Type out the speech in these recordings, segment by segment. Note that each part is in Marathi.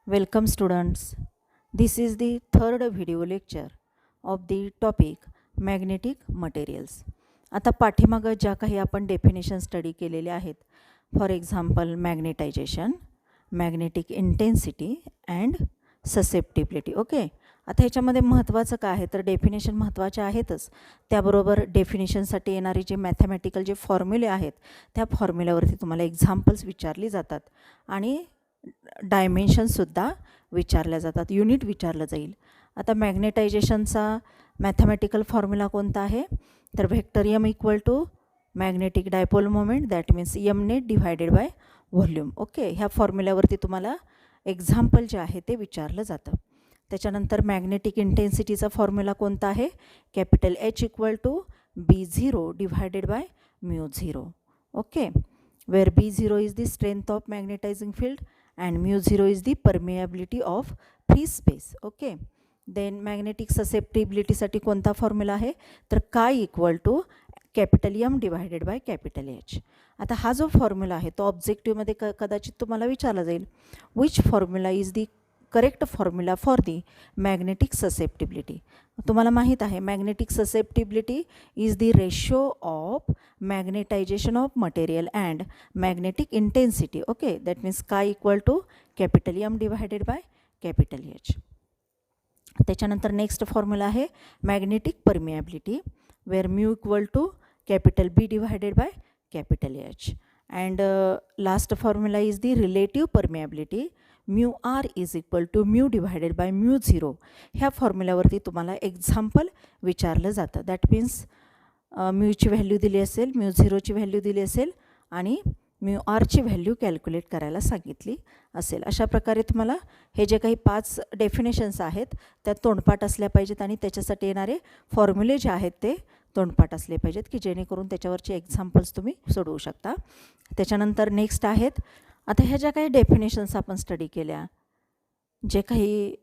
Welcome students. This is the third video lecture of the topic magnetic materials. आता पाठीमागं ज्या काही आपण डेफिनेशन स्टडी केलेले आहेत, for example magnetisation, magnetic intensity and susceptibility. Okay, आता ह्याच्यामध्ये महत्त्वाचं काय आहे तर डेफिनेशन महत्त्वाचे आहेतच, त्याबरोबर डेफिनेशनसाठी येणारे जे मॅथमॅटिकल जे फॉर्म्युले आहेत त्या फॉर्म्युल्यावरती तुम्हाला एक्झाम्पल्स विचारली जातात आणि डायमेन्शनसुद्धा विचारल्या जातात, युनिट विचारलं जाईल. आता मॅग्नेटायझेशनचा मॅथमॅटिकल फॉर्म्युला कोणता आहे तर vector M equal to magnetic dipole moment that means M net divided by volume. Okay, ह्या फॉर्म्युल्यावरती तुम्हाला एक्झाम्पल जे आहे ते विचारलं जातं. त्याच्यानंतर मॅग्नेटिक इंटेन्सिटीचा फॉर्म्युला कोणता आहे, capital H equal to B0 divided by μ0. Okay, where B0 is the strength of magnetising field and μ0 is the permeability of free space. Okay, then magnetic susceptibility साठी कोणता फॉर्म्युला आहे तर काय equal to capital M divided by capital H. आता हा जो फॉर्म्युला आहे तो ऑब्जेक्टिव्हमध्ये कदाचित तुम्हाला विचारला जाईल, which formula is the correct formula for the magnetic susceptibility. तुम्हाला माहीत आहे magnetic susceptibility is the ratio of magnetisation of material and magnetic intensity. Okay, that means काय equal to capital M divided by capital H. त्याच्यानंतर नेक्स्ट फॉर्म्युला आहे magnetic permeability, where mu equal to capital B divided by capital H. And last formula is the relative permeability, mu R is equal to mu divided by μ0. ह्या फॉर्म्युल्यावरती तुम्हाला एक्झाम्पल विचारलं जातं. दॅट मीन्स म्यूची व्हॅल्यू दिली असेल, μ0ची व्हॅल्यू दिली असेल आणि म्यू आरची व्हॅल्यू कॅल्क्युलेट करायला सांगितली असेल. अशा प्रकारे तुम्हाला हे जे काही 5 डेफिनेशन्स आहेत त्या तोंडपाठ असल्या पाहिजेत आणि त्याच्यासाठी येणारे फॉर्म्युले जे आहेत ते तोंडपाठ असले पाहिजेत की जेणेकरून त्याच्यावरचे एक्झाम्पल्स तुम्ही सोडवू शकता. त्याच्यानंतर नेक्स्ट आहेत, आता ह्या ज्या काही डेफिनेशन्स आपण स्टडी केल्या, जे काही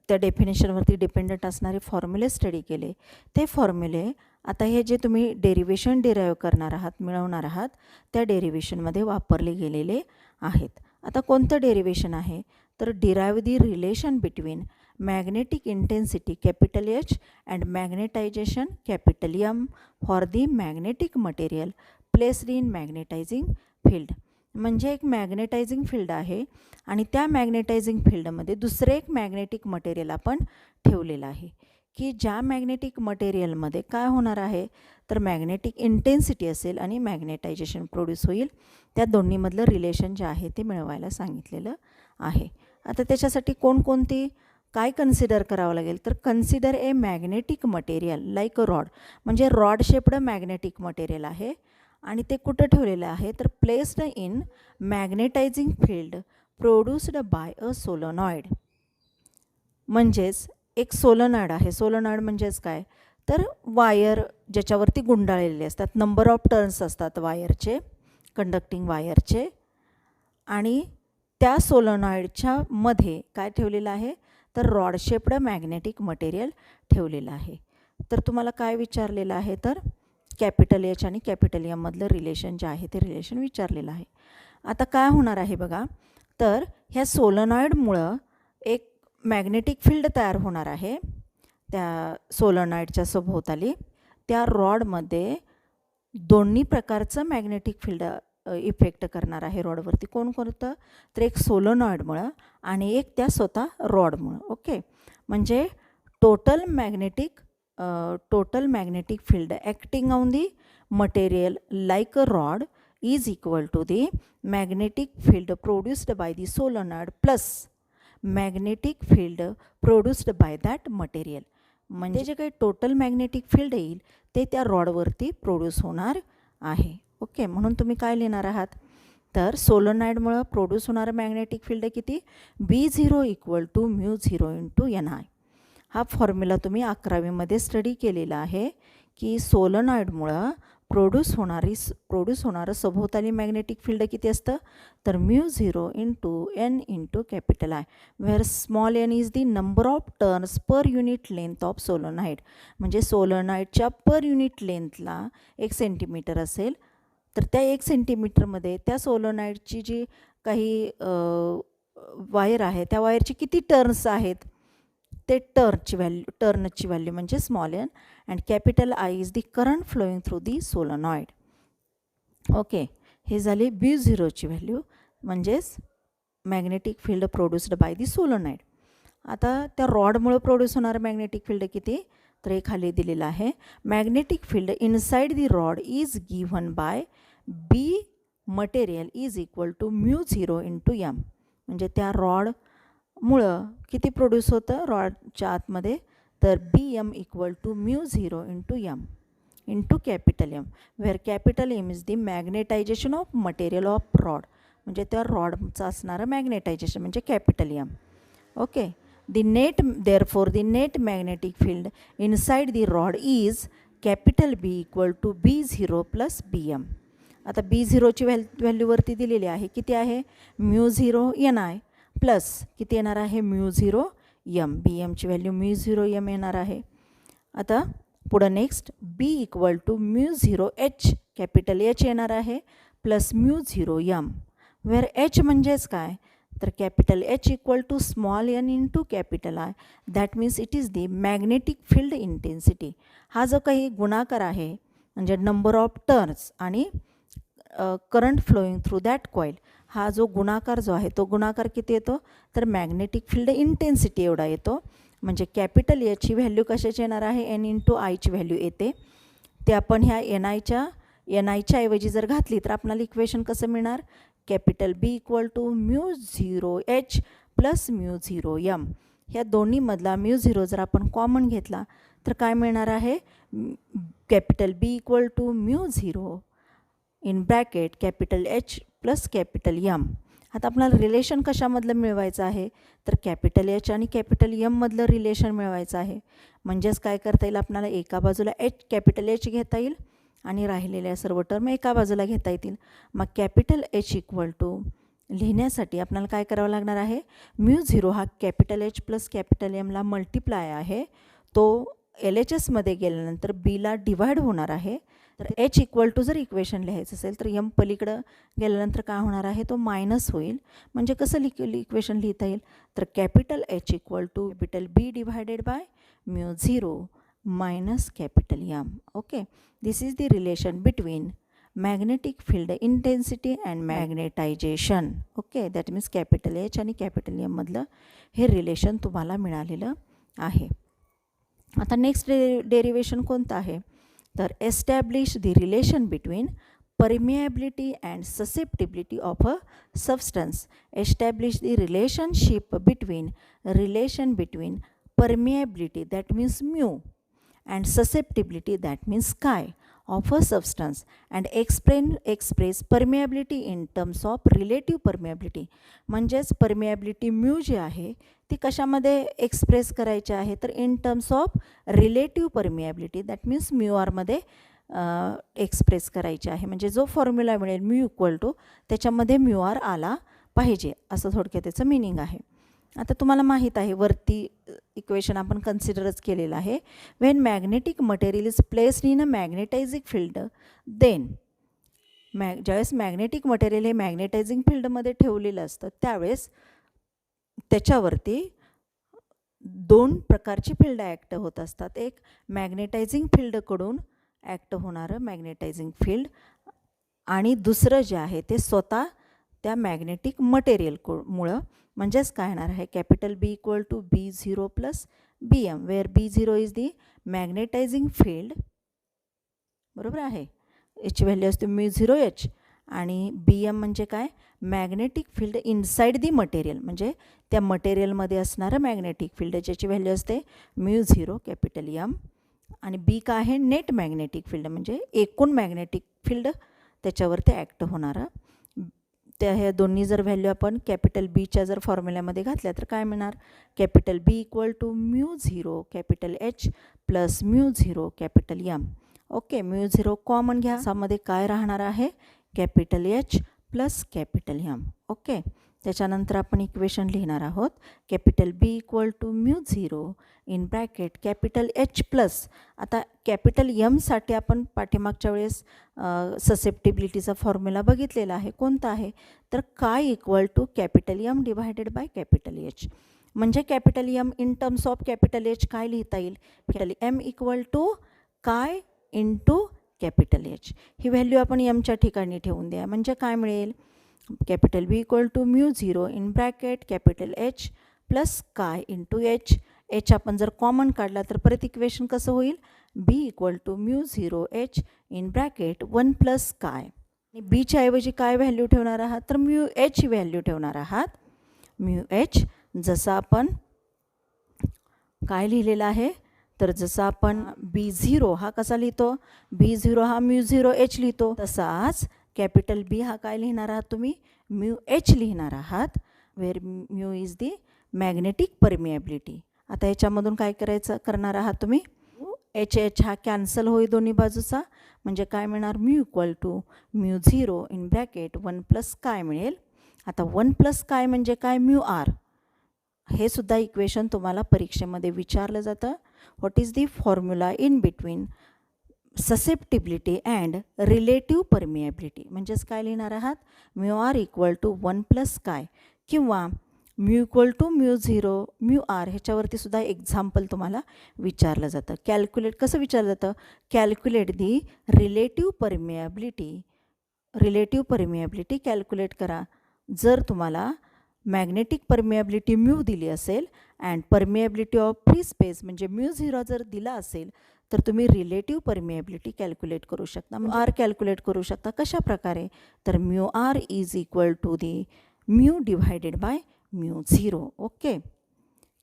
त्या डेफिनेशनवरती डिपेंडंट असणारे फॉर्म्युले स्टडी केले, ते फॉर्म्युले आता हे जे तुम्ही डेरिव्हेशन डिराईव्ह करणार आहात, मिळवणार आहात, त्या डेरिव्हेशनमध्ये वापरले गेलेले आहेत. आता कोणतं डेरिव्हेशन आहे तर derive the relation between magnetic intensity capital H and magnetization capital M for the magnetic material placed in magnetizing field. म्हणजे एक मॅग्नेटायझिंग फील्ड आहे आणि त्या मॅग्नेटायझिंग फील्डमध्ये दुसरे एक मॅग्नेटिक मटेरियल आपण ठेवलेलं आहे की ज्या मॅग्नेटिक मटेरियलमध्ये काय होणार आहे तर मॅग्नेटिक इंटेन्सिटी असेल आणि मॅग्नेटायझेशन प्रोड्यूस होईल. त्या दोन्हीमधलं रिलेशन जे आहे ते मिळवायला सांगितलेलं आहे. आता त्याच्यासाठी कोणकोणती काय कन्सिडर करावं लागेल तर consider A magnetic material like a rod, म्हणजे रॉड शेप्ड मॅग्नेटिक मटेरियल आहे आणि ते कुठं ठेवलेलं आहे तर placed in magnetizing field produced bye a solenoid. म्हणजेच एक सोलोनॉइड आहे. सोलोनॉइड म्हणजेच काय तर वायर ज्याच्यावरती गुंडाळलेले असतात, नंबर ऑफ टर्न्स असतात वायरचे, कंडक्टिंग वायरचे, आणि त्या सोलोनॉइडच्या मध्ये काय ठेवलेलं आहे तर रॉड शेप्ड मॅग्नेटिक मटेरियल ठेवलेलं आहे. तर तुम्हाला काय विचारलेलं आहे तर कॅपिटल एच आणि कॅपिटल एममधलं रिलेशन जे आहे ते रिलेशन विचारलेलं आहे. आता काय होणार आहे बघा तर ह्या सोलोनॉइडमुळं एक मॅग्नेटिक फील्ड तयार होणार आहे त्या सोलोनॉइडच्या सभोवताली. त्या रॉडमध्ये दोन्ही प्रकारचं मॅग्नेटिक फील्ड इफेक्ट करणार आहे रॉडवरती. कोणतं तर एक सोलोनॉइडमुळं आणि एक त्या स्वतः रॉडमुळं. ओके, म्हणजे total magnetic field acting on the material like a rod is equal to the magnetic field produced by the solenoid plus magnetic field produced by that material. म्हणजे जे काही टोटल मॅग्नेटिक फील्ड येईल ते त्या रॉडवरती प्रोड्यूस होणार आहे. ओके, म्हणून तुम्ही काय लिहिणार आहात तर सोलोनॉइडमुळं प्रोड्यूस होणारं मॅग्नेटिक फील्ड किती B0 equal to μ0 into NI. हा फॉर्म्युला तुम्ही 11वीमध्ये स्टडी केलेला आहे की सोलोनॉइडमुळं प्रोड्यूस होणारं सभोवताली मॅग्नेटिक फील्ड किती असतं तर μ0 into N into capital I, where small n is the number of turns per unit length of solenoid. म्हणजे सोलोनॉइडच्या पर युनिट लेंथला 1 सेंटीमीटर असेल तर त्या 1 सेंटीमीटरमध्ये त्या सोलोनॉइडची जी काही वायर आहे त्या वायरचे किती टर्न्स आहेत ते टर्नची व्हॅल्यू म्हणजे small N and capital I is the current flowing through the solenoid. Okay, हे झाली B0ची व्हॅल्यू म्हणजेच magnetic field produced by the solenoid. आता त्या रॉडमुळे प्रोड्यूस होणारं मॅग्नेटिक फील्ड किती, तर हे खाली दिलेलं आहे. Magnetic field inside the rod is given by B material is equal to μ0 into M. म्हणजे त्या रॉडमुळं किती प्रोड्यूस होतं रॉडच्या आतमध्ये, तर BM equal to μ0 into M into capital M, where capital M is the magnetisation of material of rod. म्हणजे त्या रॉडचं असणारं मॅग्नेटायझेशन म्हणजे capital M. Okay, therefore the net magnetic field inside the rod is capital B equal to B0 plus BM. आता B0ची व्हॅल्यूवरती दिलेली आहे, किती आहे μ0 NI प्लस किती येणार आहे μ0 M. BMची व्हॅल्यू μ0 M येणार आहे. आता पुढं next B equal to μ0 H capital H येणार आहे प्लस μ0 M, वेअर H म्हणजेच काय, तर capital H equal to small N into capital I. That means it is the magnetic field intensity. हा जो काही गुणाकार आहे म्हणजे नंबर ऑफ टर्न्स आणि current flowing through that coil, हा जो गुणाकार जो आहे तो गुणाकार किती येतो, तर मॅग्नेटिक फील्ड इंटेन्सिटी एवढा येतो. म्हणजे कॅपिटल एचची व्हॅल्यू कशाची येणार आहे, एन इंटू आयची व्हॅल्यू येते. ते आपण ह्या एन आयच्या ऐवजी जर घातली तर आपल्याला इक्वेशन कसं मिळणार, capital B equal to μ0 H plus μ0 M. ह्या दोन्हीमधला μ0 जर आपण कॉमन घेतला तर काय मिळणार आहे, capital B equal to μ0 in bracket capital H plus capital M. आता आपल्याला रिलेशन कशामधलं मिळवायचं आहे, तर कॅपिटल H आणि कॅपिटल Mमधलं रिलेशन मिळवायचं आहे. म्हणजेच काय करता येईल, आपल्याला एका बाजूला कॅपिटल H घेता येईल आणि राहिलेल्या सर्व टर्म एका बाजूला घेता येतील. मग कॅपिटल H इक्वल टू लिहिण्यासाठी आपल्याला काय करावं लागणार आहे, μ0 हा कॅपिटल H प्लस कॅपिटल Mला मल्टिप्लाय आहे, तो LHSमध्ये गेल्यानंतर Bला डिवाइड होणार आहे. तर H इक्वल टू जर इक्वेशन लिहायचं असेल तर M पलीकडं गेल्यानंतर काय होणार आहे, तो मायनस होईल. म्हणजे कसं इक्वेशन लिहिता येईल, तर capital H equal to capital B divided by μ0 minus capital M. Okay, this is the relation between magnetic field intensity and magnetization. Okay, that means capital H आणि capital M मधलं हे रिलेशन तुम्हाला मिळालेलं आहे. आता नेक्स्ट डेरिवेशन कोणतं आहे, तर establish the relation between permeability and susceptibility of a substance. Establish the relationship between permeability, that means mu, and susceptibility, that means chi, of a substance, and express permeability in terms of relative permeability. म्हणजेच permeability mu जी आहे ती कशामध्ये एक्सप्रेस करायची आहे, तर in terms of relative permeability, that means mu आरमध्ये एक्सप्रेस करायची आहे. म्हणजे जो फॉर्म्युला मिळेल म्यू इक्वल टू त्याच्यामध्ये म्यू आर आला पाहिजे, असं थोडक्यात त्याचं मिनिंग आहे. आता तुम्हाला माहीत आहे वरती इक्वेशन आपण कन्सिडरच केलेलं आहे. When magnetic material is placed in a magnetizing field, then ज्यावेळेस मॅग्नेटिक मटेरियल हे मॅग्नेटायझिंग फील्डमध्ये ठेवलेलं असतं त्यावेळेस त्याच्यावरती दोन प्रकारची फील्ड ॲक्ट होत असतात. एक मॅग्नेटायझिंग फील्डकडून ॲक्ट होणारं मॅग्नेटायझिंग फील्ड आणि दुसरं जे आहे ते स्वतः त्या मॅग्नेटिक मटेरियलमुळं. म्हणजेच काय येणार आहे, capital B equal to B0 plus BM, where B0 is the magnetizing field, बरोबर आहे. याची व्हॅल्यू असते μ0H आणि BM म्हणजे काय, मॅग्नेटिक फील्ड इनसाइड दी मटेरियल, म्हणजे त्या मटेरियलमध्ये असणारं मॅग्नेटिक फील्ड, ज्याची व्हॅल्यू असते μ0 कॅपिटल M. आणि B काय आहे, नेट मॅग्नेटिक फील्ड, म्हणजे एकूण मॅग्नेटिक फील्ड त्याच्यावरती ॲक्ट होणारं. त्या ह्या दोन्ही जर व्हॅल्यू आपण कॅपिटल Bच्या जर फॉर्म्युल्यामध्ये घातल्या तर काय मिळणार, capital B equal to μ0 capital H plus μ0 capital M. Okay, μ0 common घ्या, त्यामध्ये काय राहणार आहे, capital H plus capital M. Okay, त्याच्यानंतर आपण इक्वेशन लिहिणार आहोत. Capital B equal to μ0 in bracket capital H plus. आता कॅपिटल एमसाठी आपण पाठीमागच्या वेळेस ससेप्टिबिलिटीचा फॉर्म्युला बघितलेला आहे. कोणता आहे तर काय equal to capital M divided by capital H. म्हणजे capital M in terms of capital H काय लिहिता येईल, कॅपिटल एम इक्वल टू काय इंटू कॅपिटल एच. ही व्हॅल्यू आपण एमच्या ठिकाणी ठेवून द्या. म्हणजे काय मिळेल, capital B equal to μ0 in bracket capital H plus काय इंटू एच. एच आपण जर कॉमन काढला तर परत इक्वेशन कसं होईल, B equal to μ0 H in bracket 1 plus काय. आणि बीच्या ऐवजी काय व्हॅल्यू ठेवणार आहात तर म्यू एच व्हॅल्यू ठेवणार आहात. म्यू एच जसं आपण काय लिहिलेलं आहे तर जसं आपण B0 हा कसा लिहितो, B0 हा μ0 एच लिहितो, तसाच कॅपिटल बी हा काय लिहिणार आहात तुम्ही, म्यू एच लिहिणार आहात. Where mu is the magnetic permeability. आता याच्यामधून काय करणार आहात तुम्ही, एच एच हा कॅन्सल होईल दोन्ही बाजूचा. म्हणजे काय मिळणार, mu equal to μ0 in bracket 1 plus काय मिळेल. आता 1 प्लस काय म्हणजे काय, म्यू आर. हे सुद्धा इक्वेशन तुम्हाला परीक्षेमध्ये विचारलं जातं. What is the formula in between susceptibility and relative permeability. म्हणजेच काय लिहिणार आहात, mu R equal to 1 plus काय किंवा mu equal to μ0 mu R. ह्याच्यावरती सुद्धा एक्झाम्पल तुम्हाला विचारलं जातं. कॅल्क्युलेट कसं विचारलं जातं, calculate the relative permeability calculate करा. जर तुम्हाला मॅग्नेटिक परमिएबिलिटी म्यू दिली असेल and permeability of free space म्हणजे μ0 जर दिला असेल तर तुम्ही रिलेटिव्ह परमिएबिलिटी कॅल्क्युलेट करू शकता, म्यू आर कॅल्क्युलेट करू शकता. कशा प्रकारे तर mu R is equal to the mu divided by μ0. Okay.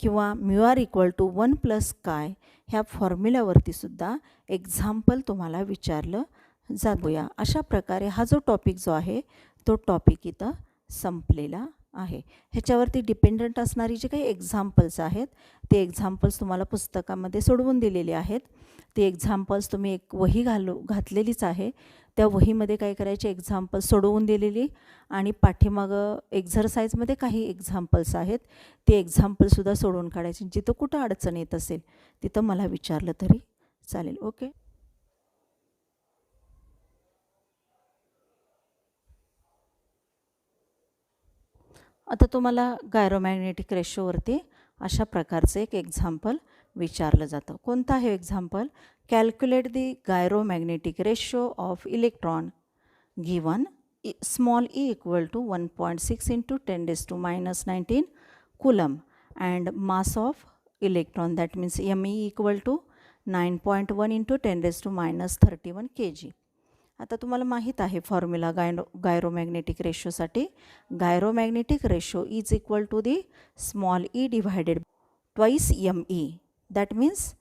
किंवा mu R equal to 1 plus काय. ह्या फॉर्म्युल्यावरती सुद्धा एक्झाम्पल तुम्हाला विचारलं जाऊया. अशा प्रकारे हा जो टॉपिक जो आहे तो टॉपिक इथं संपलेला आहे. ह्याच्यावरती डिपेंडंट असणारी जे काही एक्झाम्पल्स आहेत ते एक्झाम्पल्स तुम्हाला पुस्तकामध्ये सोडवून दिलेले आहेत. ते एक्झाम्पल्स तुम्ही एक वही घातलेलीच आहे. त्या वहीमध्ये काय करायचे, एक्झाम्पल्स सोडवून दिलेली आणि पाठीमागं एक्झरसाईजमध्ये काही एक्झाम्पल्स आहेत ते एक्झाम्पलसुद्धा सोडवून काढायचे. जिथं कुठं अडचण येत असेल तिथं मला विचारलं तरी चालेल. ओके. आता तुम्हाला गायरोमॅग्नेटिक रेशोवरती अशा प्रकारचं एक एक्झाम्पल विचारलं जातं. कोणतं आहे example, calculate the gyromagnetic ratio of electron given small E equal to 1.6 into 10⁻⁻19 coulomb and mass of electron that means M E equal to 9.1 into 10⁻31 kg. आता तुम्हाला माहीत आहे फॉर्म्युला गायरोमॅग्नेटिक रेशोसाठी. Gyromagnetic ratio is equal to the small E divided twice M E. That means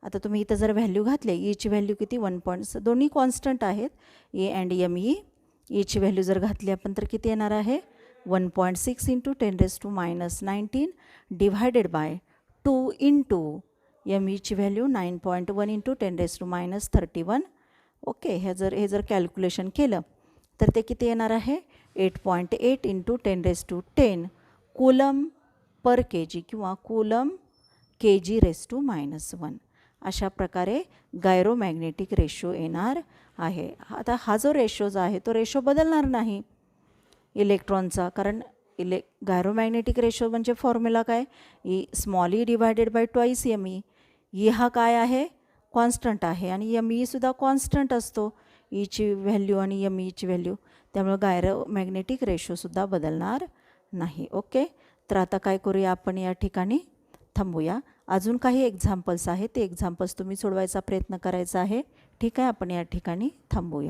आता तुम्ही इथं जर व्हॅल्यू घातले, ईची व्हॅल्यू किती 1. दोन्ही कॉन्स्टंट आहेत ए अँड एम ई. ईची व्हॅल्यू जर घातली आपण तर किती येणार आहे 1.6 into 10⁻19 divided by 2 into M ईची व्हॅल्यू 9.1 इंटू 10⁻31. ओके. हे जर कॅल्क्युलेशन केलं तर ते किती येणार आहे 8.8 इंटू 10⁻10 कूलम पर kg किंवा कूलम kg⁻1. अशा प्रकारे गायरोमॅग्नेटिक रेशो येणार आहे. आता हा जो रेशो जो आहे तो रेशो बदलणार नाही इलेक्ट्रॉनचा, कारण गायरोमॅग्नेटिक रेशो म्हणजे फॉर्म्युला काय, small E divided by twice M E. E हा काय आहे कॉन्स्टंट आहे आणि एम ईसुद्धा कॉन्स्टंट असतो, ईची व्हॅल्यू आणि एम ईची व्हॅल्यू. त्यामुळे गायरोमॅग्नेटिक रेशोसुद्धा बदलणार नाही. ओके. तर आता काय करूया आपण या ठिकाणी थांबूया. अजून काही एक्झाम्पल्स आहेत ते एक्झाम्पल्स तुम्ही सोडवायचा प्रयत्न करायचा आहे. ठीक आहे. आपण या ठिकाणी थांबूया.